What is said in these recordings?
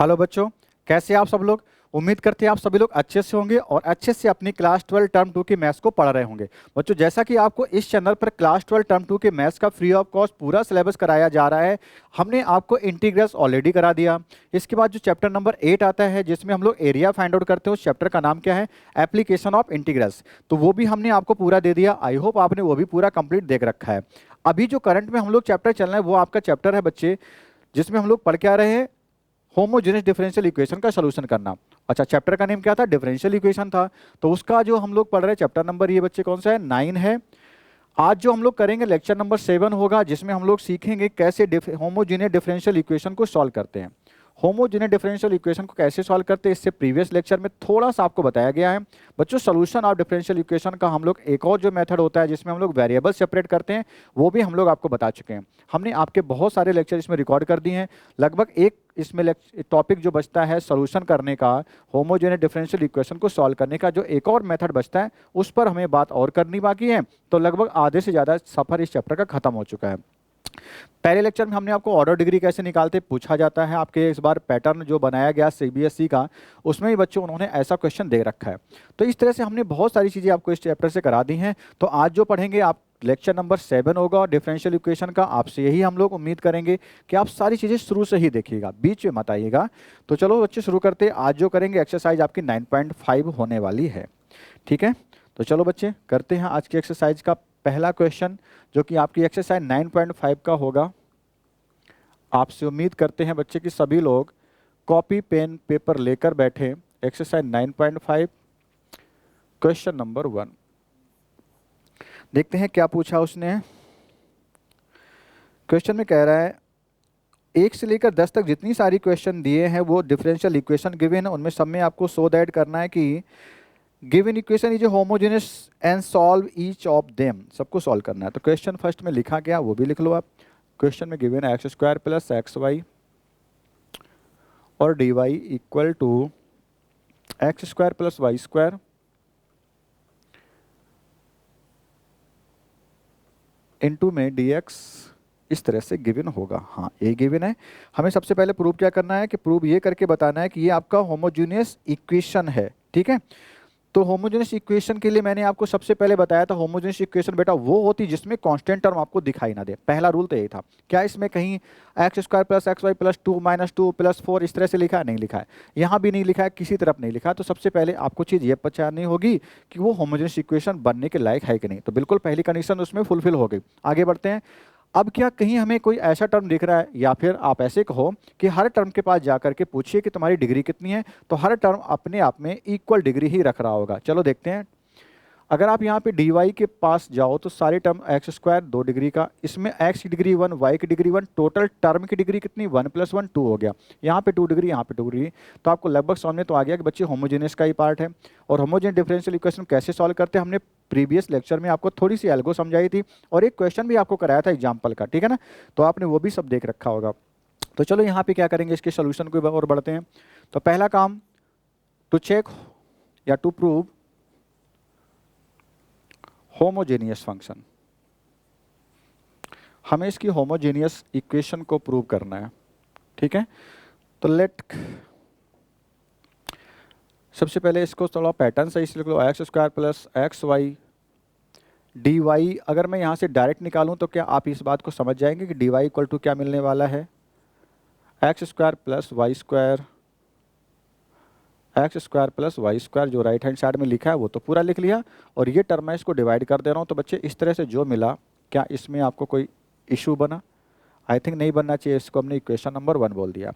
Hello बच्चों, कैसे आप सब लोग। उम्मीद करते हैं आप सभी लोग अच्छे से होंगे और अच्छे से अपनी क्लास 12 टर्म 2 की मैथ्स को पढ़ रहे होंगे। बच्चों, जैसा कि आपको इस चैनल पर क्लास 12 टर्म 2 के मैथ्स का फ्री ऑफ कॉस्ट पूरा सिलेबस कराया जा रहा है। हमने आपको इंटीग्रल्स ऑलरेडी करा दिया। इसके बाद जो चैप्टर नंबर 8 आता है जिसमें हम लोग एरिया फाइंड आउट करते हैं, उस चैप्टर का नाम क्या है, एप्लीकेशन ऑफ इंटीग्रल्स, तो वो भी हमने आपको पूरा दे दिया। आई होप आपने वो भी पूरा कंप्लीट देख रखा है। अभी जो करंट में हम लोग चैप्टर चल रहे हैं वो आपका चैप्टर है बच्चे, जिसमें हम लोग पढ़ के आ रहे हैं होमोजेनियस डिफरेंशियल इक्वेशन का सॉल्यूशन करना। अच्छा, चैप्टर का नेम क्या था, डिफरेंशियल इक्वेशन था। तो उसका जो हम लोग पढ़ रहे हैं चैप्टर नंबर ये बच्चे कौन सा है, 9 है। आज जो हम लोग करेंगे लेक्चर नंबर 7 होगा, जिसमें हम लोग सीखेंगे कैसे होमोजेनियस डिफरेंशियल इक्वेशन को सॉल्व करते हैं। होमोजेनियस डिफरेंशियल इक्वेशन को कैसे सॉल्व करते हैं इससे प्रीवियस लेक्चर में थोड़ा सा आपको बताया गया है। बच्चों, सॉल्यूशन ऑफ डिफरेंशियल इक्वेशन का हम लोग एक और जो मेथड होता है जिसमें हम लोग वेरिएबल सेपरेट करते हैं, वो भी हम लोग आपको बता चुके हैं। हमने आपके बहुत सारे लेक्चर इसमें रिकॉर्ड कर दिए हैं। लगभग एक इसमें टॉपिक जो बचता है सॉल्यूशन करने का, होमोजेनियस डिफरेंशियल इक्वेशन को सॉल्व करने का जो एक और मेथड बचता है, उस पर हमें बात और करनी बाकी है। तो लगभग आधे से ज़्यादा सफ़र इस चैप्टर का खत्म हो चुका है। पहले लेक्चर में हमने आपको ऑर्डर डिग्री कैसे निकालते पूछा जाता है। आपके इस बार पैटर्न जो बनाया गया सीबीएसई का, उसमें भी बच्चों उन्होंने ऐसा क्वेश्चन दे रखा है। तो इस तरह से हमने बहुत सारी चीज़ें आपको इस चैप्टर से करा दी हैं। तो आज जो पढ़ेंगे आप लेक्चर नंबर 7 होगा डिफरेंशियल इक्वेशन का। आपसे यही हम लोग उम्मीद करेंगे कि आप सारी चीज़ें शुरू से ही देखिएगा, बीच में मत आइएगा। तो चलो बच्चे शुरू करते हैं। आज जो करेंगे एक्सरसाइज आपकी 9.5 होने वाली है, ठीक है। तो चलो बच्चे करते हैं आज की एक्सरसाइज का पहला क्वेश्चन, जो कि आपकी एक्सरसाइज 9.5 का होगा। आपसे उम्मीद करते हैं बच्चे कि सभी लोग कॉपी पेन पेपर लेकर बैठे। एक्सरसाइज 9.5 क्वेश्चन नंबर 1 देखते हैं क्या पूछा उसने। क्वेश्चन में कह रहा है 1 से लेकर 10 तक जितनी सारी क्वेश्चन दिए हैं वो डिफरेंशियल इक्वेशन गिवन है, उनमें सब में आपको शो दैट करना है कि given equation is homogeneous and solve each of them, सबको सॉल्व करना है। तो क्वेश्चन फर्स्ट में लिखा गया वो भी लिख लो आप। क्वेश्चन में गिवन है x² प्लस XY और dy equal to x² plus y² into में dx, इस तरह से गिवन होगा। हाँ, ये गिवन है। हमें सबसे पहले प्रूव क्या करना है कि प्रूव ये करके बताना है कि ये आपका होमोजेनियस इक्वेशन है, ठीक है। तो होमोजेनियस इक्वेशन के लिए मैंने आपको सबसे पहले बताया था, होमोजेनियस इक्वेशन बेटा वो होती जिसमें कांस्टेंट टर्म आपको दिखाई ना दे। पहला रूल तो यही था। क्या इसमें कहीं x² plus XY plus 2 minus 2 plus 4 इस तरह से लिखा है? नहीं लिखा है। यहाँ भी नहीं लिखा है, किसी तरफ नहीं लिखा है। तो सबसे पहले आपको चीज़ ये पहचाननी होगी कि वो होमोजेनियस इक्वेशन बनने के लायक है कि नहीं। तो बिल्कुल पहली कंडीशन उसमें फुलफिल हो गई। आगे बढ़ते हैं। अब क्या कहीं हमें कोई ऐसा टर्म दिख रहा है, या फिर आप ऐसे कहो कि हर टर्म के पास जाकर के पूछिए कि तुम्हारी डिग्री कितनी है, तो हर टर्म अपने आप में इक्वल डिग्री ही रख रहा होगा। चलो देखते हैं। अगर आप यहाँ पे dy के पास जाओ तो सारे टर्म x² 2 डिग्री का, इसमें x की डिग्री 1, y की डिग्री 1, टोटल टर्म की डिग्री कितनी, 1 + 1 2 हो गया। यहाँ पे 2 डिग्री, यहाँ पे 2 डिग्री। तो आपको लगभग सामने तो आ गया कि बच्चे होमोजेनियस का ही पार्ट है। और होमोजेनियस डिफरेंशियल इक्वेशन कैसे सॉल्व करते हैं हमने प्रीवियस लेक्चर में आपको थोड़ी सी एल्गो समझाई थी, और एक क्वेश्चन भी आपको कराया था एग्जाम्पल का, ठीक है ना। तो आपने वो भी सब देख रखा होगा। तो चलो यहाँ पे क्या करेंगे, इसके सोल्यूशन को और बढ़ते हैं। तो पहला काम, टू चेक या टू प्रूव होमोजेनियस फंक्शन। हमें इसकी होमोजेनियस इक्वेशन को प्रूव करना है, ठीक है। तो लेट सबसे पहले इसको थोड़ा पैटर्न सही से लिख लो। x² प्लस XY dy, अगर मैं यहाँ से डायरेक्ट निकालूं तो क्या आप इस बात को समझ जाएंगे कि dy इक्वल टू क्या मिलने वाला है, x² प्लस y² जो राइट हैंड साइड में लिखा है वो तो पूरा लिख लिया, और ये टर्म मैं इसको डिवाइड कर दे रहा हूँ। तो बच्चे इस तरह से जो मिला, क्या इसमें आपको कोई इशू बना? आई थिंक नहीं बनना चाहिए। इसको हमने इक्वेशन नंबर 1 बोल दिया।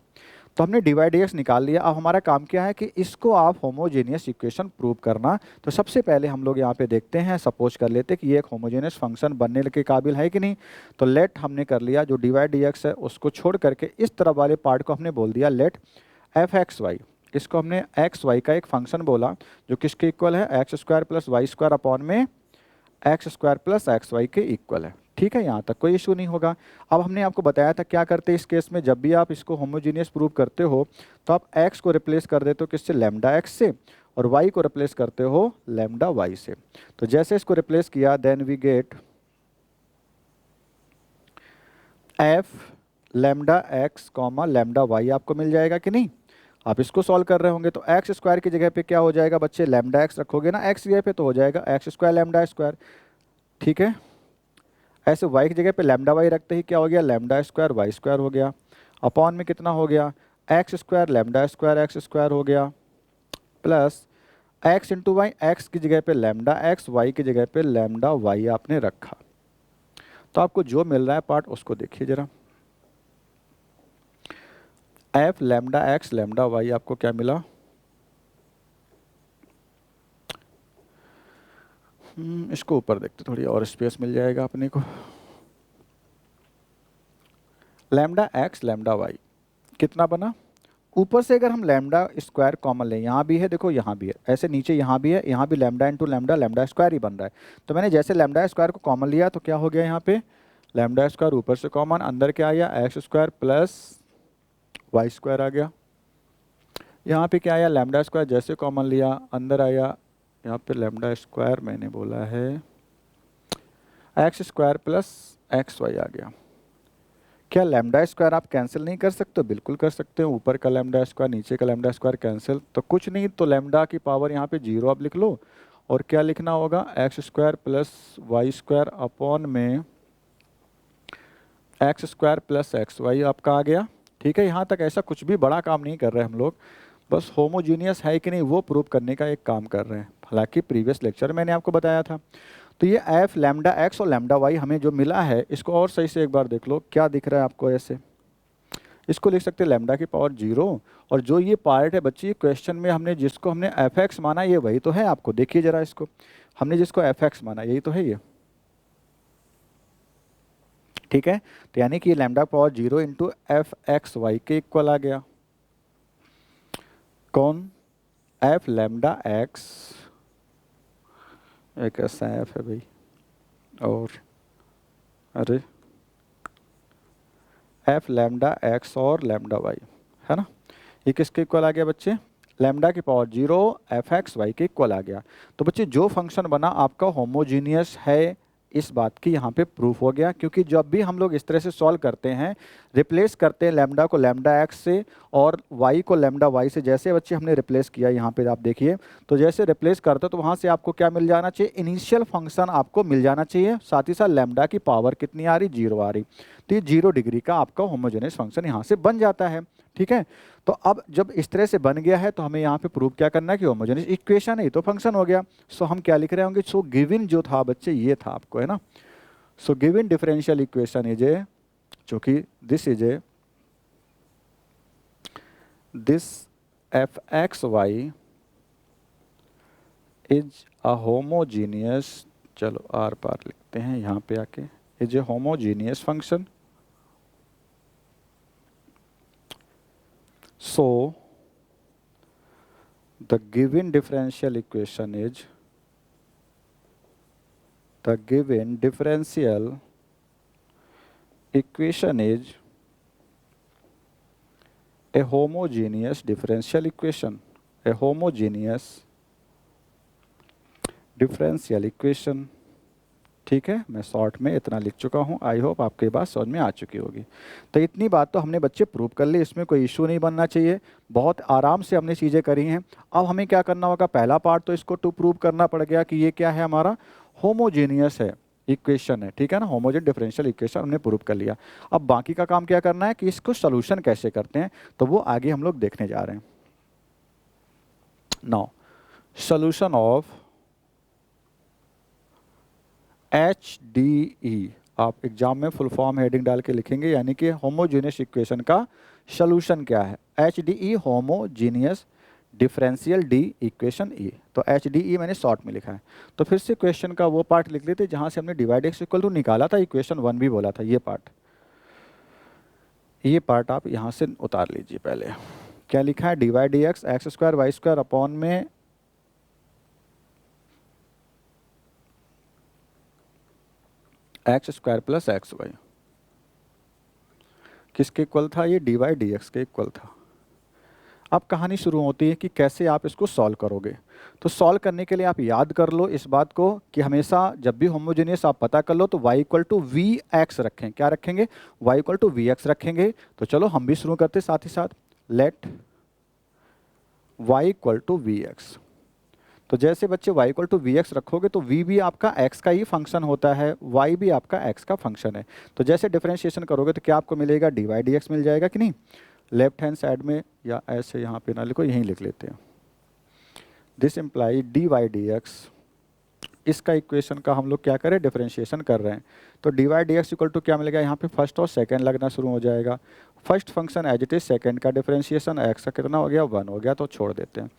तो हमने dy/dx निकाल लिया। अब हमारा काम क्या है कि इसको आप होमोजेनियस इक्वेशन प्रूव करना। तो सबसे पहले हम लोग यहाँ पे देखते हैं, सपोज कर लेते हैं कि ये एक होमोजेनियस फंक्शन बनने के काबिल है कि नहीं। तो लेट हमने कर लिया, जो dy/dx है उसको छोड़ करके इस तरफ वाले पार्ट को हमने बोल दिया लेट f(x,y). इसको हमने xy का एक फंक्शन बोला जो किसके इक्वल है, x² प्लस y² अपॉन में x² प्लस XY के इक्वल है, ठीक है। यहाँ तक कोई इशू नहीं होगा। अब हमने आपको बताया था क्या करते हैं इस केस में, जब भी आप इसको होमोजेनियस प्रूव करते हो तो आप x को रिप्लेस कर देते हो किससे, λx से, और y को रिप्लेस करते हो λy से। तो जैसे इसको रिप्लेस किया, then we get f λx, λy आपको मिल जाएगा कि नहीं। आप इसको सॉल्व कर रहे होंगे तो एक्स स्क्वायर की जगह पे क्या हो जाएगा बच्चे, लैम्डा एक्स रखोगे ना एक्स की जगह पे तो हो जाएगा एक्स स्क्वायर लैम्डा स्क्वायर, ठीक है। ऐसे वाई की जगह पे लैम्डा वाई रखते ही क्या हो गया, लैम्डा स्क्वायर वाई स्क्वायर हो गया, अपॉन में कितना हो गया, x square lambda square x square हो गया, plus x into y, x की जगह पे लैम्डा एक्स, वाई की जगह पे लैम्डा वाई आपने रखा। तो आपको जो मिल रहा है पार्ट उसको देखिए जरा, f lambda x lambda y आपको क्या मिला, इसको ऊपर देखते थोड़ी और स्पेस मिल जाएगा अपने को। लैम्डा एक्स लैम्डा वाई कितना बना, ऊपर से अगर हम लैम्डा स्क्वायर कॉमन लें, यहाँ भी है देखो यहाँ भी है, ऐसे नीचे यहाँ भी है, यहाँ भी lambda into lambda lambda square ही बन रहा है। तो मैंने जैसे लैम्डा स्क्वायर को कॉमन लिया तो क्या हो गया, यहाँ पे लैम्डा स्क्वायर ऊपर से कॉमन, अंदर क्या आया x square plus y square आ गया। यहाँ पे क्या आया, लैम्डा स्क्वायर जैसे कॉमन लिया अंदर आया, यहाँ पे लैम्डा स्क्वायर मैंने बोला है x square plus x y आ गया। क्या लैम्डा स्क्वायर आप कैंसिल नहीं कर सकते, बिल्कुल कर सकते हो, ऊपर का लैम्डा स्क्वायर नीचे का लैम्डा स्क्वायर कैंसिल, तो कुछ नहीं तो लैम्डा की पावर यहाँ पे 0 आप लिख लो, और क्या लिखना होगा x square plus y square upon में x square plus x y आपका आ गया, ठीक है। यहाँ तक ऐसा कुछ भी बड़ा काम नहीं कर रहे हम लोग, बस होमोजीनियस है कि नहीं वो प्रूव करने का एक काम कर रहे हैं। हालांकि प्रीवियस लेक्चर मैंने आपको बताया था। तो ये एफ लैम्डा एक्स और लैम्डा वाई हमें जो मिला है, इसको और सही से एक बार देख लो, क्या दिख रहा है आपको, ऐसे इसको लिख सकते हैं लैम्डा की पावर 0, और जो ये पार्ट है बच्ची क्वेश्चन में हमने जिसको हमने एफ एक्स माना ये वही तो है, आपको देखिए जरा इसको, हमने जिसको एफ एक्स माना यही तो है ये, ठीक है। तो यानी कि lambda power 0 into f x y के इक्वल आ गया, कौन, एफ लैम्डा एक्स, एक ऐसा एफ है भाई, और अरे एफ लैम्डा एक्स और लैम्डा वाई है ना, ये किसके इक्वल आ गया बच्चे, लैम्डा की पावर 0 एफ एक्स वाई के इक्वल आ गया। तो बच्चे जो फंक्शन बना आपका होमोजीनियस है, इस बात की यहाँ पे प्रूफ हो गया, क्योंकि जब भी हम लोग इस तरह से सॉल्व करते हैं, रिप्लेस करते हैं लैम्डा को लैम्डा एक्स से और वाई को लैम्डा वाई से, जैसे बच्चे हमने रिप्लेस किया यहाँ पे आप देखिए, तो जैसे रिप्लेस करते हो तो वहाँ से आपको क्या मिल जाना चाहिए, इनिशियल फंक्शन आपको मिल जाना चाहिए, साथ ही साथ लैम्डा की पावर कितनी आ रही, 0 आ रही, तो ये 0 डिग्री का आपका होमोजेनियस फंक्शन यहाँ से बन जाता है, ठीक है। तो अब जब इस तरह से बन गया है तो हमें यहाँ पे प्रूव क्या करना है कि होमोजेनियस इक्वेशन है, तो फंक्शन हो गया। सो हम क्या लिख रहे होंगे, सो गिवन जो था बच्चे ये था आपको, है ना, so given differential equation is a, जो कि this is a, this f x y is a homogeneous, चलो आर पार लिखते हैं यहाँ पे आके, is a homogeneous function. So the given differential equation is, the given differential equation is a homogeneous differential equation, a homogeneous differential equation, ठीक है। मैं शॉर्ट में इतना लिख चुका हूँ, आई होप आपके बात समझ में आ चुकी होगी। तो इतनी बात तो हमने बच्चे प्रूव कर ली, इसमें कोई इशू नहीं बनना चाहिए, बहुत आराम से हमने चीज़ें करी हैं। अब हमें क्या करना होगा, पहला पार्ट तो इसको टू प्रूव करना पड़ गया कि ये क्या है हमारा, होमोजीनियस है इक्वेशन है, ठीक है ना, होमोजेन डिफरेंशियल इक्वेशन हमने प्रूव कर लिया। अब बाकी का काम क्या करना है कि इसको सोल्यूशन कैसे करते हैं, तो वो आगे हम लोग देखने जा रहे हैं। नाउ सोल्यूशन ऑफ HDE, आप एग्जाम में फुल फॉर्म हेडिंग डाल के लिखेंगे, यानी कि होमोजीनियस इक्वेशन का सॉल्यूशन क्या है, HDE homogeneous differential D equation E, तो HDE मैंने शॉर्ट में लिखा है। तो फिर से क्वेश्चन का वो पार्ट लिख लेते जहां से हमने डिवाइड एक्स इक्वल टू निकाला था, इक्वेशन 1 भी बोला था, ये पार्ट आप यहाँ से उतार लीजिए। पहले क्या लिखा है, divide x x square y square upon में x square plus x y, किसके इक्वल था, ये डी वाई डी एक्स के इक्वल था। अब कहानी शुरू होती है कि कैसे आप इसको सॉल्व करोगे। तो सॉल्व करने के लिए आप याद कर लो इस बात को कि हमेशा जब भी होमोजेनियस आप पता कर लो तो y equal to v x रखें, क्या रखेंगे, y equal to v x रखेंगे। तो चलो हम भी शुरू करते साथ ही साथ, let y equal to v x. तो जैसे बच्चे y equal to v x रखोगे तो v भी आपका x का ही फंक्शन होता है, y भी आपका x का फंक्शन है। तो जैसे डिफरेंशिएशन करोगे तो क्या आपको मिलेगा, dy dx मिल जाएगा कि नहीं। लेफ्ट हैंड साइड में, या ऐसे यहाँ पे ना लिखो, यहीं लिख लेते हैं, दिस इम्प्लाई dy dx, इसका इक्वेशन का हम लोग क्या करें, डिफरेंशिएशन कर रहे हैं। तो dy dx इक्वल टू क्या मिलेगा, यहाँ पे फर्स्ट और सेकंड लगना शुरू हो जाएगा। First function as it is, second का डिफरेंशिएशन x का कितना हो गया, 1 हो गया, तो छोड़ देते हैं।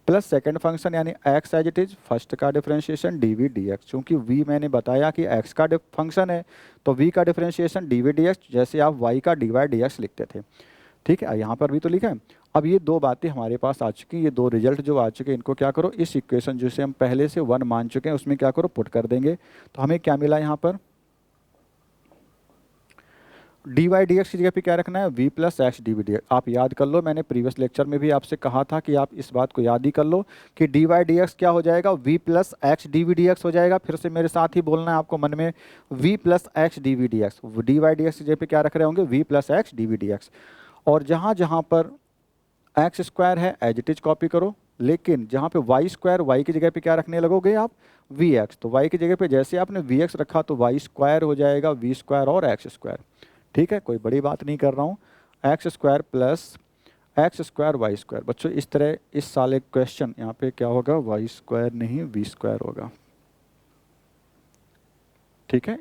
प्लस सेकंड फंक्शन यानी x as it is, first का डिफरेंशिएशन dv dx, चूंकि v मैंने बताया कि x का फंक्शन है तो v का डिफरेंशिएशन dv dx, जैसे आप y का dy dx लिखते थे। ठीक है, यहाँ पर भी तो लिखा है। अब ये दो बातें हमारे पास आ चुकी हैं, ये दो रिजल्ट जो आ चुके हैं, इनको क्या करो, इस इक्वेशन जिसे हम पहले से 1 मान चुके हैं उसमें क्या करो, पुट कर देंगे। तो हमें क्या मिला यहाँ पर, dy dx की जगह पे क्या रखना है, v plus x d v d x. आप याद कर लो, मैंने प्रीवियस लेक्चर में भी आपसे कहा था कि आप इस बात को याद ही कर लो कि dy dx क्या हो जाएगा, v plus x d v d x हो जाएगा। फिर से मेरे साथ ही बोलना है आपको मन में, v plus x d v d x. dy dx की जगह पे क्या रख रहे होंगे, v plus x d v d x. और जहाँ जहाँ पर एक्स स्क्वायर है एज इट इज कॉपी करो, लेकिन जहाँ पे वाई स्क्वायर, वाई की जगह पे क्या रखने लगोगे आप, वी एक्स। तो वाई की जगह पे जैसे आपने वी एक्स रखा तो वाई स्क्वायर हो जाएगा वी स्क्वायर और एक्स स्क्वायर। ठीक है, कोई बड़ी बात नहीं कर रहा हूँ। X square plus x square y square. बच्चों इस तरह इस साल एक क्वेश्चन यहाँ पे क्या होगा, वाई स्क्वायर नहीं वी स्क्वायर होगा। ठीक है,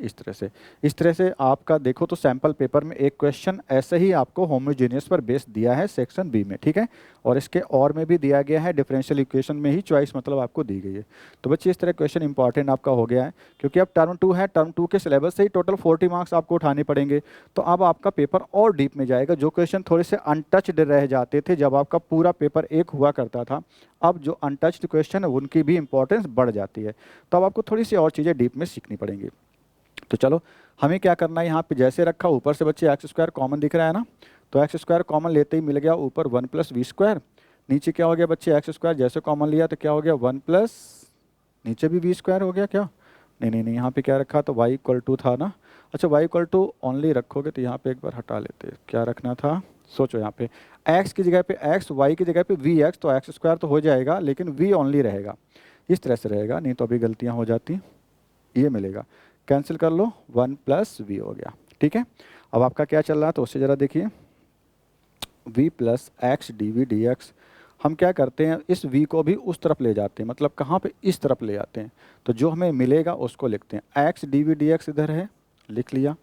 इस तरह से आपका देखो तो सैंपल पेपर में एक क्वेश्चन ऐसे ही आपको होमोजेनियस पर बेस दिया है सेक्शन बी में। ठीक है, और इसके और में भी दिया गया है, डिफरेंशियल इक्वेशन में ही चॉइस मतलब आपको दी गई है। तो बच्चे इस तरह क्वेश्चन इंपॉर्टेंट आपका हो गया है, क्योंकि अब टर्म 2 है, टर्म 2 के सिलेबस से ही टोटल 40 मार्क्स आपको उठाने पड़ेंगे। तो अब आपका पेपर और डीप में जाएगा। जो क्वेश्चन थोड़े से अनटच्ड रह जाते थे जब आपका पूरा पेपर एक हुआ करता था, अब जो अनटच्ड क्वेश्चन है उनकी भी इंपॉर्टेंस बढ़ जाती है। तो अब आपको थोड़ी सी और चीज़ें डीप में सीखनी पड़ेंगी। तो चलो हमें क्या करना है, यहाँ पे जैसे रखा ऊपर से बच्चे एक्स स्क्वायर कॉमन दिख रहा है ना, तो एक्स स्क्वायर कॉमन लेते ही मिल गया ऊपर 1 प्लस वी स्क्वायर। नीचे क्या हो गया बच्चे, एक्स स्क्वायर जैसे कॉमन लिया तो क्या हो गया 1 प्लस, नीचे भी वी स्क्वायर हो गया क्या, नहीं, यहाँ पे क्या रखा, तो वाई इक्वल टू था ना। अच्छा, वाई इक्वल टू ओनली रखोगे तो यहाँ पे एक बार हटा लेते हैं, क्या रखना था, सोचो यहाँ पे एक्स की जगह पे एक्स, वाई की जगह पे वी एक्स, तो एक्स स्क्वायर तो हो जाएगा लेकिन वी ओनली रहेगा, इस तरह से रहेगा, नहीं तो अभी गलतियाँ हो जाती। ये मिलेगा, कैंसिल कर लो, 1 प्लस वी हो गया। ठीक है, अब आपका क्या चल रहा है तो उससे ज़रा देखिए, v plus x d v d x. हम क्या करते हैं, इस v को भी उस तरफ ले जाते हैं, मतलब कहाँ पे, इस तरफ ले जाते हैं। तो जो हमें मिलेगा उसको लिखते हैं, x d v d x इधर है, लिख लिया।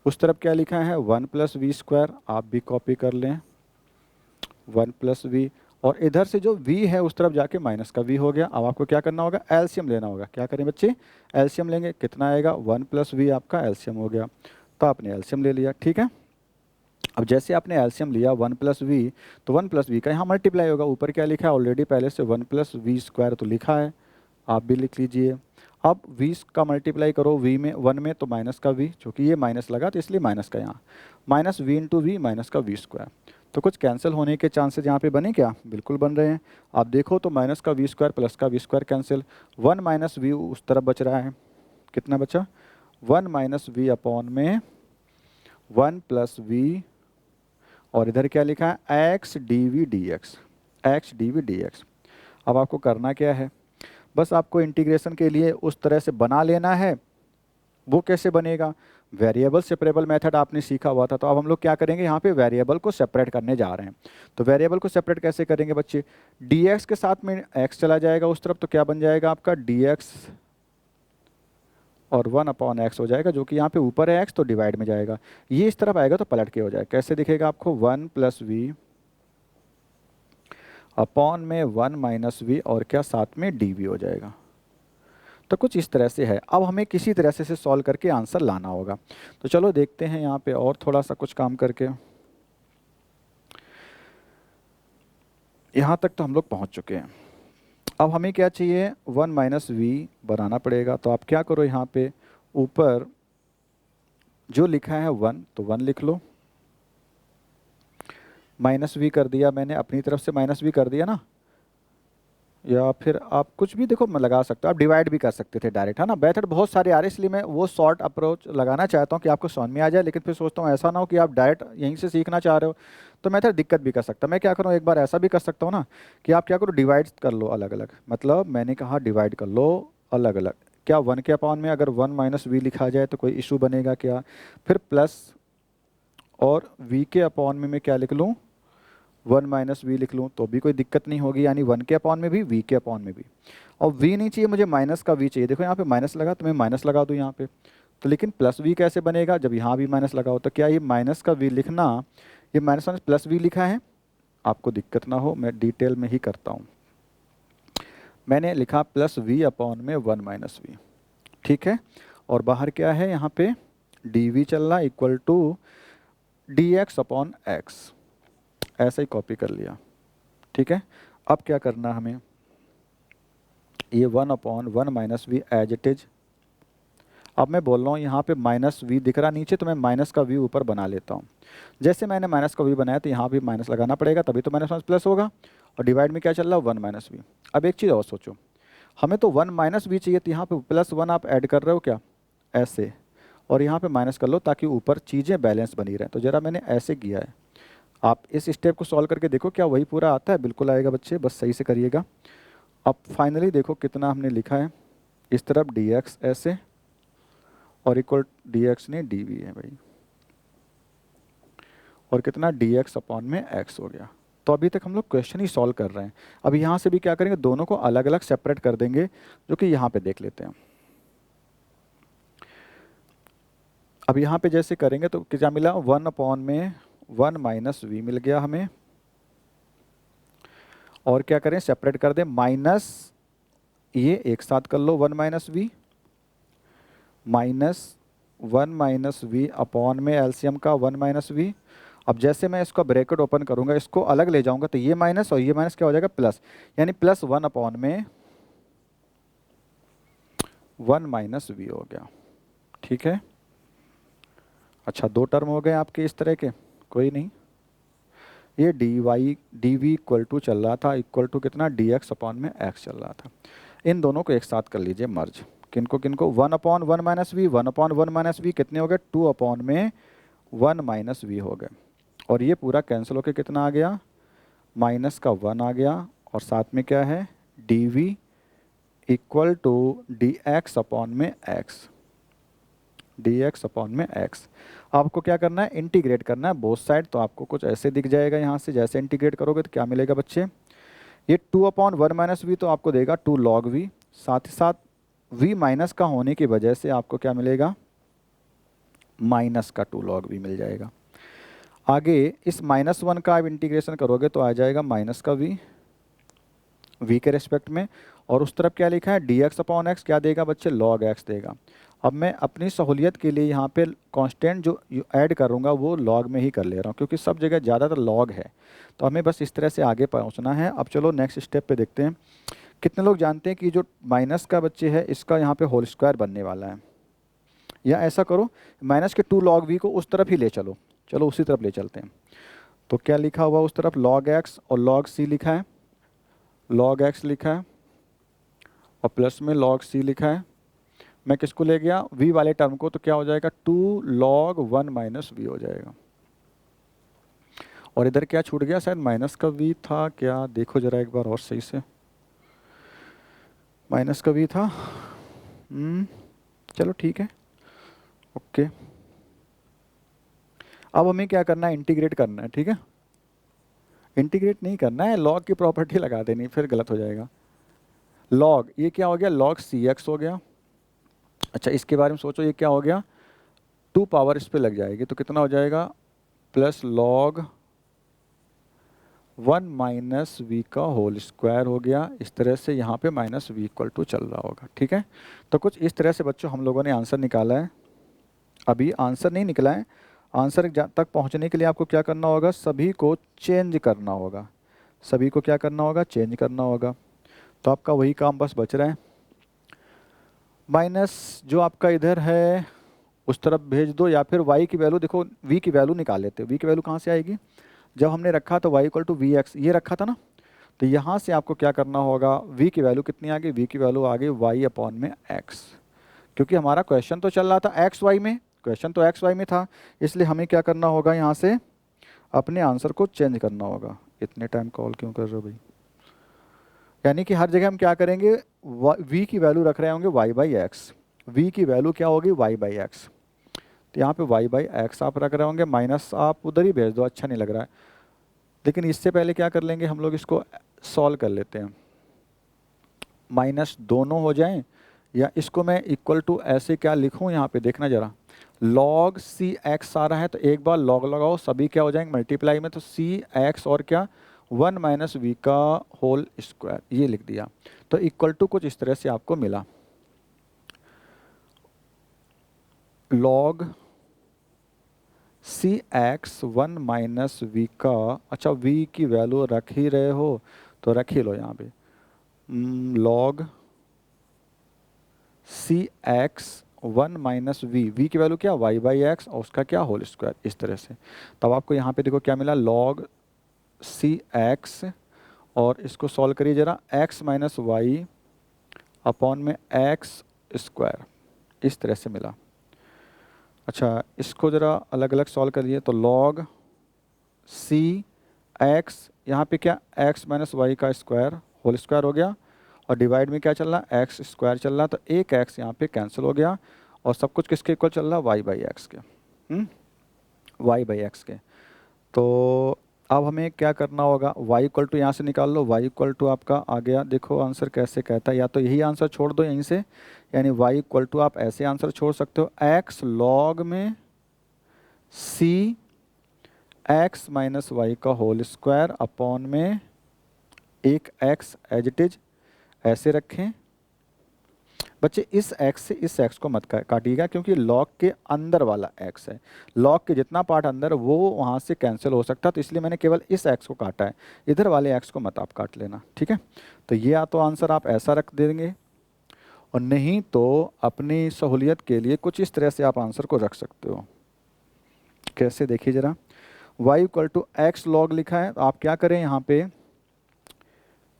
उस तरफ क्या लिखा है, 1 प्लस वी स्क्वायर, आप भी कॉपी कर लें, 1 प्लस वी। और इधर से जो v है उस तरफ जाके माइनस का v हो गया। अब आपको क्या करना होगा, एलसीएम लेना होगा। क्या करें बच्चे, एलसीएम लेंगे, कितना आएगा, 1 प्लस वी आपका एलसीएम हो गया। तो आपने एलसीएम ले लिया। ठीक है, अब जैसे आपने एलसीएम लिया 1 प्लस वी, तो 1 प्लस वी का यहाँ मल्टीप्लाई होगा। ऊपर क्या लिखा है ऑलरेडी पहले से, 1 प्लस वी स्क्वायर तो लिखा है, आप भी लिख लीजिए। अब v का मल्टीप्लाई करो v में, 1 में तो माइनस का v, चूँकि ये माइनस लगा तो इसलिए माइनस का यहाँ, minus v into v minus का वी स्क्वायर। तो कुछ कैंसिल होने के चांसेस यहाँ पे बने क्या, बिल्कुल बन रहे हैं। आप देखो तो माइनस का वी स्क्वायर प्लस का v square cancel, 1 minus v उस तरफ बच रहा है, कितना बचा, 1 माइनस वी अपॉन में 1 प्लस वी, और इधर क्या लिखा है, x d v d x, x d v d x. अब आपको करना क्या है, बस आपको इंटीग्रेशन के लिए उस तरह से बना लेना है। वो कैसे बनेगा, वेरिएबल सेपरेबल मेथड आपने सीखा हुआ था। तो अब हम लोग क्या करेंगे, यहाँ पे वेरिएबल को सेपरेट करने जा रहे हैं। तो वेरिएबल को सेपरेट कैसे करेंगे बच्चे, dx के साथ में x चला जाएगा उस तरफ, तो क्या बन जाएगा आपका dx और 1 अपॉन एक्स हो जाएगा, जो कि यहाँ पे ऊपर है x तो डिवाइड में जाएगा। ये इस तरफ आएगा तो पलट के हो जाएगा, कैसे दिखेगा आपको, 1 प्लस वी अपॉन में 1 माइनस वी, और क्या साथ में डी वी हो जाएगा। तो कुछ इस तरह से है। अब हमें किसी तरह से सॉल्व करके आंसर लाना होगा। तो चलो देखते हैं यहाँ पे और थोड़ा सा कुछ काम करके। यहाँ तक तो हम लोग पहुँच चुके हैं। अब हमें क्या चाहिए, 1 माइनस वी बनाना पड़ेगा। तो आप क्या करो, यहाँ पे ऊपर जो लिखा है 1 तो 1 लिख लो, माइनस वी कर दिया मैंने, अपनी तरफ से माइनस वी कर दिया ना, या फिर आप कुछ भी देखो मैं लगा सकता हूँ, आप डिवाइड भी कर सकते थे डायरेक्ट, है ना। मेथड बहुत सारे आ रहे इसलिए मैं वो शॉर्ट अप्रोच लगाना चाहता हूँ कि आपको समझ में आ जाए, लेकिन फिर सोचता हूँ ऐसा ना हो कि आप डायरेक्ट यहीं से सीखना चाह रहे हो। तो मेथड दिक्कत भी कर सकता है। मैं क्या करूँ, एक बार ऐसा भी कर सकता हूँ ना कि आप क्या करो, डिवाइड कर लो अलग अलग। मतलब मैंने कहा डिवाइड कर लो अलग अलग। क्या 1 के अपॉन में अगर 1 माइनस वी लिखा जाए तो कोई इशू बनेगा क्या? फिर प्लस और v के अपॉन में मैं क्या लिख लूँ, 1 माइनस वी लिख लूँ तो भी कोई दिक्कत नहीं होगी, यानी 1 के अपॉन में भी v के अपॉन में भी। और v नहीं चाहिए मुझे, माइनस का v चाहिए। देखो यहाँ पे माइनस लगा तो मैं माइनस लगा दूँ यहाँ पे, तो लेकिन प्लस v कैसे बनेगा जब यहाँ भी माइनस लगा हो? तो क्या ये माइनस का v लिखना, ये माइनस माइनस प्लस v लिखा है, आपको दिक्कत ना हो मैं डिटेल में ही करता हूँ। मैंने लिखा प्लस v अपॉन में 1 माइनस वी, ठीक है। और बाहर क्या है, यहाँ पे dv चल रहा equal to dx upon x, ऐसा ही कॉपी कर लिया, ठीक है। अब क्या करना हमें, ये 1 upon 1 minus v as it is. अब मैं बोल रहा हूँ यहाँ पे माइनस वी दिख रहा नीचे, तो मैं माइनस का वी ऊपर बना लेता हूँ। जैसे मैंने माइनस का वी बनाया तो यहाँ भी माइनस लगाना पड़ेगा, तभी तो माइनस माइनस प्लस होगा। और डिवाइड में क्या चल रहा है, 1 माइनस वी। अब एक चीज़ और सोचो, हमें तो 1 माइनस वी चाहिए, तो यहाँ पे प्लस 1 आप ऐड कर रहे हो क्या, ऐसे, और यहाँ पे माइनस कर लो ताकि ऊपर चीज़ें बैलेंस बनी रहें। तो ज़रा मैंने ऐसे किया है, आप इस स्टेप को सॉल्व करके देखो क्या वही पूरा आता है। बिल्कुल आएगा बच्चे, बस सही से करिएगा। अब फाइनली देखो कितना हमने लिखा है, इस तरफ dx ऐसे और इक्वल dx ने dv है भाई, और कितना dx अपॉन में x हो गया। तो अभी तक हम लोग क्वेश्चन ही सॉल्व कर रहे हैं। अब यहाँ से भी क्या करेंगे, दोनों को अलग अलग सेपरेट कर देंगे, जो कि यहाँ पे देख लेते हैं। अब यहाँ पे जैसे करेंगे तो क्या मिला, 1 अपॉन में 1 माइनस वी मिल गया हमें। और क्या करें, सेपरेट कर दें, माइनस ये एक साथ कर लो 1 minus v, minus 1 minus v upon में एलसीएम का 1 माइनस वी। अब जैसे मैं इसका ब्रैकेट ओपन करूंगा, इसको अलग ले जाऊंगा, तो ये माइनस और ये माइनस क्या हो जाएगा, प्लस, यानी प्लस 1 अपॉन में 1 माइनस वी हो गया, ठीक है। अच्छा, 2 टर्म हो गए आपके इस तरह के, कोई नहीं। ये d y d v equal to चल रहा था, इक्वल टू कितना, डी एक्स अपॉन में एक्स चल रहा था। इन दोनों को एक साथ कर लीजिए मर्ज, किनको किनको, 1 upon 1 minus v, 1 upon 1 minus v कितने हो गए, 2 अपॉन में 1 माइनस वी हो गए। और ये पूरा कैंसिल होकर कितना आ गया, माइनस का 1 आ गया, और साथ में क्या है, d v equal to d x upon में एक्स, डी एक्स अपॉन में एक्स। आपको क्या करना है, इंटीग्रेट करना है बोथ साइड। तो आपको कुछ ऐसे दिख जाएगा यहाँ से, जैसे इंटीग्रेट करोगे तो क्या मिलेगा बच्चे, ये 2 अपॉन 1 माइनस वी तो आपको देगा 2 लॉग वी, साथ ही साथ v माइनस का होने की वजह से आपको क्या मिलेगा, माइनस का 2 लॉग वी मिल जाएगा। आगे इस -1 का आप इंटीग्रेशन करोगे तो आ जाएगा माइनस का v के रेस्पेक्ट में, और उस तरफ क्या लिखा है, dx अपॉन एक्स क्या देगा बच्चे, log x देगा। अब मैं अपनी सहूलियत के लिए यहाँ पे कांस्टेंट जो ऐड करूँगा वो log में ही कर ले रहा हूँ, क्योंकि सब जगह ज़्यादातर log है। तो हमें बस इस तरह से आगे पहुँचना है। अब चलो नेक्स्ट स्टेप पे देखते हैं। कितने लोग जानते हैं कि जो माइनस का बच्चे है इसका यहाँ पे होल स्क्वायर बनने वाला है, या ऐसा करो माइनस के 2 log v को उस तरफ ही ले चलो, चलो उसी तरफ ले चलते हैं। तो क्या लिखा हुआ उस तरफ, log x और log c लिखा है, log x लिखा है और प्लस में log c लिखा है। मैं किसको ले गया, v वाले टर्म को, तो क्या हो जाएगा 2 log 1 माइनस वी हो जाएगा। और इधर क्या छूट गया, शायद माइनस का v था क्या, देखो जरा एक बार और सही से, माइनस का v था। चलो ठीक है, ओके। अब हमें क्या करना है, इंटीग्रेट करना है, ठीक है। इंटीग्रेट नहीं करना है, log की प्रॉपर्टी लगा देनी, फिर गलत हो जाएगा। log ये क्या हो गया, log cx हो गया। अच्छा, इसके बारे में सोचो, ये क्या हो गया, 2 पावर इस पे लग जाएगी तो कितना हो जाएगा, प्लस log 1 माइनस वी का होल स्क्वायर हो गया। इस तरह से यहाँ पे माइनस वी इक्वल टू चल रहा होगा, ठीक है। तो कुछ इस तरह से बच्चों हम लोगों ने आंसर निकाला है। अभी आंसर नहीं निकला है, आंसर तक पहुँचने के लिए आपको क्या करना होगा, सभी को चेंज करना होगा, सभी को क्या करना होगा, चेंज करना होगा। तो आपका वही काम बस बच रहा है, माइनस जो आपका इधर है उस तरफ भेज दो, या फिर y की वैल्यू देखो, v की वैल्यू निकाल लेते हो। v की वैल्यू कहाँ से आएगी, जब हमने रखा तो y equal to v x, ये रखा था ना, तो यहाँ से आपको क्या करना होगा, v की वैल्यू कितनी आ गई, v की वैल्यू आ गई y अपॉन में x, क्योंकि हमारा क्वेश्चन तो चल रहा था एक्स वाई में, क्वेश्चन तो एक्स वाई में था, इसलिए हमें क्या करना होगा यहाँ से, अपने आंसर को चेंज करना होगा। इतने टाइम कॉल क्यों कर रहे हो भाई? यानी कि हर जगह हम क्या करेंगे, v की वैल्यू रख रहे होंगे y बाई एक्स। v की वैल्यू क्या होगी, y बाई एक्स। तो यहाँ पे y बाई एक्स आप रख रहे होंगे, माइनस आप उधर ही भेज दो, अच्छा नहीं लग रहा है। लेकिन इससे पहले क्या कर लेंगे हम लोग, इसको सॉल्व कर लेते हैं, माइनस दोनों हो जाएं, या इसको मैं इक्वल टू ऐसे क्या लिखूं, यहाँ पे देखना जरा, log सी एक्स आ रहा है तो एक बार log लगाओ, सभी क्या हो जाएंगे मल्टीप्लाई में, तो सी एक्स और क्या 1 माइनस वी का होल स्क्वायर, ये लिख दिया। तो इक्वल टू कुछ इस तरह से आपको मिला, log c x 1 minus v का, अच्छा v की वैल्यू रख ही रहे हो तो रख ही लो यहाँ पे, log c x 1 minus v की वैल्यू क्या y बाई एक्स और उसका क्या होल स्क्वायर, इस तरह से। तब आपको यहाँ पे देखो क्या मिला, log सी एक्स, और इसको सॉल्व करिए जरा, x माइनस वाई अपॉन में एक्स स्क्वायर, इस तरह से मिला। अच्छा इसको ज़रा अलग अलग सॉल्व करिए, तो log सी एक्स, यहाँ पे क्या x माइनस वाई का स्क्वायर होल स्क्वायर हो गया, और डिवाइड में क्या चल रहा है, एक्स स्क्वायर चल रहा, तो एक x यहाँ पे कैंसिल हो गया, और सब कुछ किसके इक्वल चल रहा है, y बाई एक्स के, y बाई एक्स के। तो अब हमें क्या करना होगा, y इक्वल टू यहाँ से निकाल लो, y इक्वल टू आपका आ गया, देखो आंसर कैसे कहता है, या तो यही आंसर छोड़ दो यहीं से, यानी y इक्वल टू आप ऐसे आंसर छोड़ सकते हो, x log में c x माइनस वाई का होल स्क्वायर अपॉन में एक x एज इट इज, ऐसे रखें। बच्चे इस x से इस x को मत काटिएगा, क्योंकि log के अंदर वाला x है, log के जितना पार्ट अंदर वो वहाँ से कैंसिल हो सकता है, तो इसलिए मैंने केवल इस x को काटा है, इधर वाले x को मत आप काट लेना, ठीक है। तो ये या तो आंसर आप ऐसा रख देंगे, और नहीं तो अपनी सहूलियत के लिए कुछ इस तरह से आप आंसर को रख सकते हो। कैसे, देखिए ज़रा, y equal to x log लिखा है, तो आप क्या करें यहाँ पे,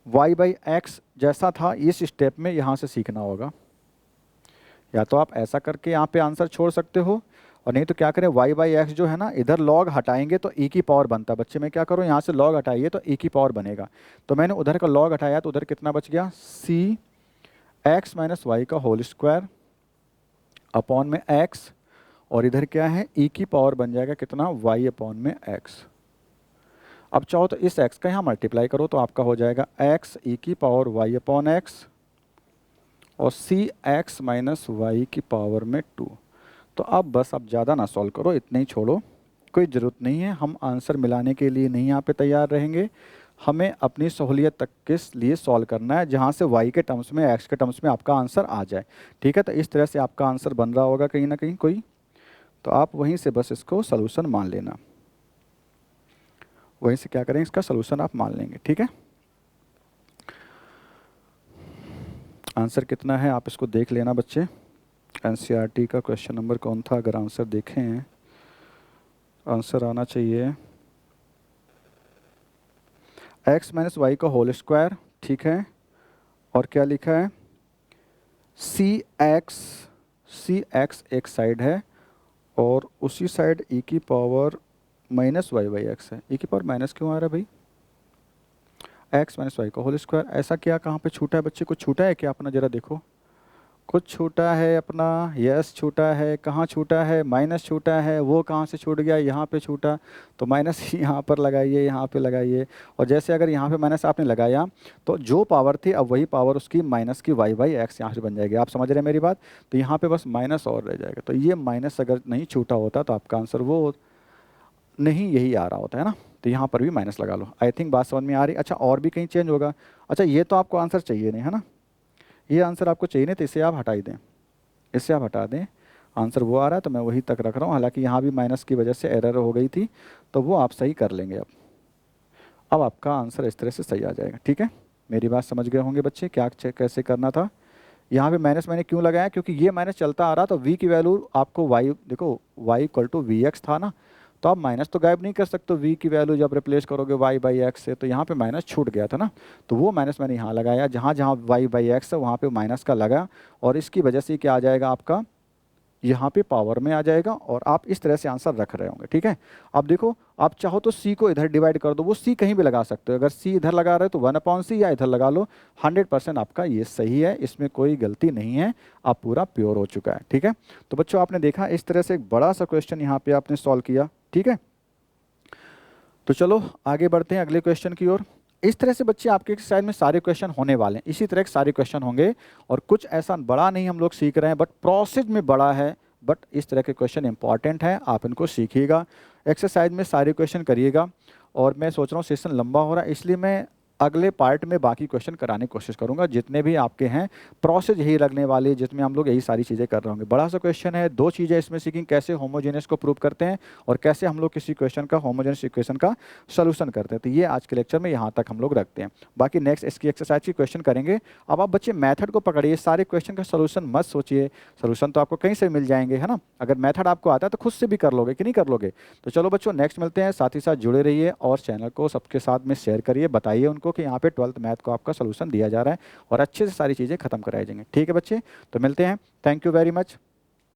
y बाई एक्स जैसा था इस स्टेप में यहाँ से सीखना होगा, या तो आप ऐसा करके यहाँ पे आंसर छोड़ सकते हो, और नहीं तो क्या करें, y बाई एक्स जो है ना, इधर log हटाएंगे तो e की पावर बनता है। बच्चे मैं क्या करूँ, यहाँ से log हटाइए तो e की पावर बनेगा, तो मैंने उधर का log हटाया तो उधर कितना बच गया, c x माइनस वाई का होल स्क्वायर अपॉन में x, और इधर क्या है e की पावर बन जाएगा कितना, y अपॉन में x। अब चाहो तो इस x का यहाँ मल्टीप्लाई करो तो आपका हो जाएगा x e की पावर y अपॉन एक्स, और सी एक्स माइनस वाई की पावर में 2। तो अब बस आप ज़्यादा ना सॉल्व करो, इतने ही छोड़ो, कोई ज़रूरत नहीं है, हम आंसर मिलाने के लिए नहीं यहाँ पे तैयार रहेंगे, हमें अपनी सहूलियत तक के लिए सॉल्व करना है, जहाँ से y के टर्म्स में x के टर्म्स में आपका आंसर आ जाए, ठीक है। तो इस तरह से आपका आंसर बन रहा होगा कहीं ना कहीं कोई, तो आप वहीं से बस इसको सलूशन मान लेना, वहीं से क्या करें, इसका सलूशन आप मान लेंगे, ठीक है। आंसर कितना है आप इसको देख लेना बच्चे, एनसीईआरटी का क्वेश्चन नंबर कौन था, अगर आंसर देखें हैं, आंसर आना चाहिए x माइनस वाई का होल स्क्वायर, ठीक है, और क्या लिखा है, सी एक्स एक साइड है, और उसी साइड e की power minus y by x है, e की पावर माइनस क्यों आ रहा है भाई, x माइनस वाई का होल स्क्वायर, ऐसा क्या कहाँ पे छूटा है बच्चे, कुछ छूटा है क्या अपना, जरा देखो, कुछ छूटा है अपना, यस छूटा है, कहाँ छूटा है, माइनस छूटा है, वो कहाँ से छूट गया, यहाँ पे छूटा, तो माइनस यहाँ पर लगाइए, यहाँ पे लगाइए, और जैसे अगर यहाँ पे माइनस आपने लगाया तो जो पावर थी अब वही पावर उसकी माइनस की वाई बाई एक्स यहाँ से बन जाएगी, आप समझ रहे हैं मेरी बात। तो यहाँ पे बस माइनस और रह जाएगा, तो ये माइनस अगर नहीं छूटा होता तो आपका आंसर वो नहीं यही आ रहा होता है ना, तो यहाँ पर भी माइनस लगा लो। आई थिंक बात समझ में आ रही। अच्छा और भी कहीं चेंज होगा, अच्छा ये तो आपको आंसर चाहिए नहीं है ना, ये आंसर आपको चाहिए नहीं, तो इसे आप हटा ही दें, इससे आप हटा दें, आंसर वो आ रहा है तो मैं वही तक रख रहा हूँ, हालांकि यहाँ भी माइनस की वजह से एरर हो गई थी, तो वो आप सही कर लेंगे। अब आपका आंसर इस तरह से सही आ जाएगा, ठीक है। मेरी बात समझ गए होंगे बच्चे, क्या कैसे करना था। यहाँ पे माइनस मैंने क्यों लगाया, क्योंकि ये माइनस चलता आ रहा, तो v की वैल्यू आपको y, देखो y equal to v x था ना, तो आप माइनस तो गायब नहीं कर सकते, v की वैल्यू जब रिप्लेस करोगे y बाई एक्स से, तो यहाँ पे माइनस छूट गया था ना, तो वो माइनस मैंने यहाँ लगाया, जहाँ जहाँ y बाई एक्स है वहाँ पे माइनस का लगा, और इसकी वजह से क्या आ जाएगा आपका, यहाँ पे पावर में आ जाएगा और आप इस तरह से आंसर रख रहे होंगे। ठीक है, अब देखो आप चाहो तो सी को इधर डिवाइड कर दो, वो सी कहीं भी लगा सकते हो, अगर सी इधर लगा रहे हो तो 1/c या इधर लगा लो। 100% आपका ये सही है, इसमें कोई गलती नहीं है, आप पूरा प्योर हो चुका है। ठीक है, तो बच्चों आपने देखा इस तरह से एक बड़ा सा क्वेश्चन यहाँ पे आपने सॉल्व किया। ठीक है, तो चलो आगे बढ़ते हैं अगले क्वेश्चन की ओर। इस तरह से बच्चे आपके एक्सरसाइज में सारे क्वेश्चन होने वाले हैं, इसी तरह के सारे क्वेश्चन होंगे और कुछ ऐसा बड़ा नहीं हम लोग सीख रहे हैं, बट प्रोसेस में बड़ा है, बट इस तरह के क्वेश्चन इंपॉर्टेंट है, आप इनको सीखिएगा, एक्सरसाइज में सारे क्वेश्चन करिएगा। और मैं सोच रहा हूँ सेशन लंबा हो रहा है, इसलिए मैं अगले पार्ट में बाकी क्वेश्चन कराने की कोशिश करूंगा, जितने भी आपके हैं प्रोसेस यही लगने वाले, जिसमें हम लोग यही सारी चीज़ें कर रहे होंगे। बड़ा सा क्वेश्चन है, दो चीज़ें इसमें सीखेंगे, कैसे होमोजेनियस को प्रूव करते हैं और कैसे हम लोग किसी क्वेश्चन का होमोजेनियस इक्वेशन का सोल्यूशन करते हैं। तो ये आज के लेक्चर में यहाँ तक हम लोग रखते हैं, बाकी नेक्स्ट इसकी एक्सरसाइज की क्वेश्चन करेंगे। अब आप बच्चे मैथड को पकड़िए, सारे क्वेश्चन का सोल्यूशन मत सोचिए, सोल्यूशन तो आपको कहीं से मिल जाएंगे, है ना। अगर मैथड आपको आता है तो खुद से भी कर लोगे कि नहीं कर लोगे। तो चलो बच्चों नेक्स्ट मिलते हैं, साथ ही साथ जुड़े रहिए और चैनल को सबके साथ में शेयर करिए, बताइए उनको कि यहाँ पे 12th मैथ को आपका सोल्यूशन दिया जा रहा है और अच्छे से सारी चीज़ें खत्म कराई जाएंगी। ठीक है बच्चे, तो मिलते हैं, थैंक यू वेरी मच।